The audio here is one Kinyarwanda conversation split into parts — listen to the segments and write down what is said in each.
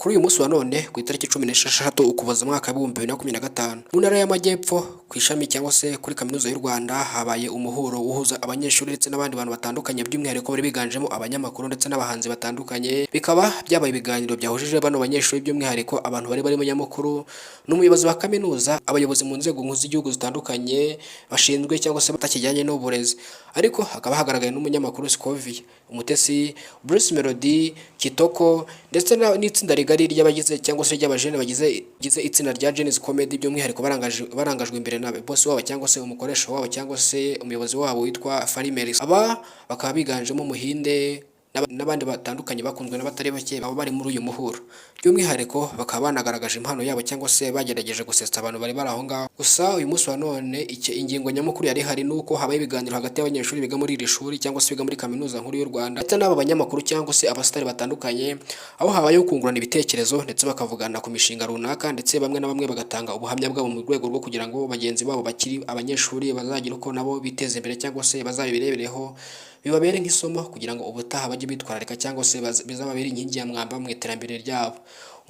Kuri uyu munsi wa none ku itariki 16 Ukuboza mwaka wa 2025 mu ntara y'Amajyepfo ku ishami cyangwa se kuri kaminuza y'u Rwanda habaye umuhuro uhuza abanyeshuri ndetse n'abandi bantu batandukanye by'umwihariko bari biganjemo abanyamakuru ndetse n'abahanzi batandukanye. Bikaba byabaye ibiganiro byahujije bano banyeshuri by'umwihariko abantu bari mu nyamukuru n'umuyobozi wa kaminuza, abayobozi mu nzego nkuru z'igihugu zitandukanye bashinzwe cyangwa se batakijyanye n'uburezi. Ariko hakaba hagaragaye n'umunyamakuru Scovia, Umutesi, Bruce Melody, Kitoko ndetse n'itsinda rigari ry'abagize cyangwa se ry'abajene bagize itsinda rya Genesis Comedy by'umwihariko barangajwe imbere na boss wabo cyangwa se umukoresha wabo cyangwa se umuyobozi wabo witwa Farimeris. Aba bakaba biganjemo Muhinde n'abandi batandukanye bakunzwe n'abatari bake baba bari muri uyu muhuro. By'umwihariko bakaba banagaragaje impano yabo cyangwa se bagerageje gusetsa abantu bari aho ngaho. Gusa uyu munsi wa none ingingo nyamukuru yari hari nuko habaye ibiganiro hagati y'abanyeshuri biga muri iri shuri cyangwa se biga muri kaminuza nkuru y'u Rwanda ndetse n'aba banyamakuru cyangwa se abasitari batandukanye, aho habayeho kungurana ibitekerezo ndetse bakavugana ku mishinga runaka ndetse bamwe na bamwe bagatanga ubuhamya bwabo mu rwego rwo kugira ngo bagenzi babo bakiri abanyeshuri bazagira uko nabo biteze imbere cyangwa se bazabirebereho bibabere nk'isomo kugira ngo ubutaha bajye bitwararika cyangwa se bizababere inkingi ya mwamba mu iterambere ryabo.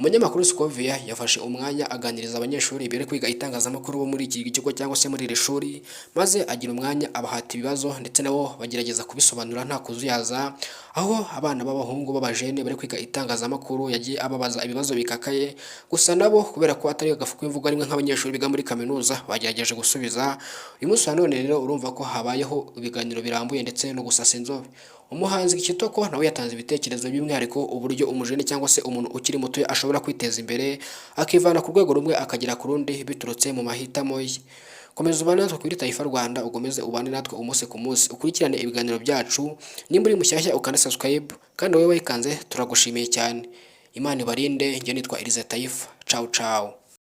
Umunyamakuru Scovia yafashe umwanya aganiriza abanyeshuri bere kwiga itangazamakuru bo muri iki kigo cyangwa se muri iri shuri, maze agira umwanya abahata ibibazo ndetse nabo bagerageza kubisobanura nta kuzuyaza, aho abana b'abahungu b'abajene bari kwiga itangazamakuru yagiye ababaza ibibazo bikakaye. Gusa nabo kubera ko atari agafu k'imvugo rimwe nk'abanyeshuri biga muri kaminuza bagerageje gusubiza. Uyu munsi wa none rero urumva ko habayeho ibiganiro birambuye ndetse no gusasa inzobe. Umuhanzi Kitoko nawe yatanze ibitekerezo by'umwihariko uburyo umujene cyangwa se umuntu ukiri muto ashobora kwiteza imbere akivana ku rwego rumwe akagera ku rundi biturutse mu mahitamo ye. Komeza ubane natwe kuri Taifa Rwanda, ugomeze ubane natwe umunsi ku munsi, ukurikirane ibiganiro byacu. Nimba uri mushyashya ukanda subscribe kandi wowe wayikanze turagushimiye cyane. Imana ibarinde. Njye nitwa Elize Taifa. Ciao ciao.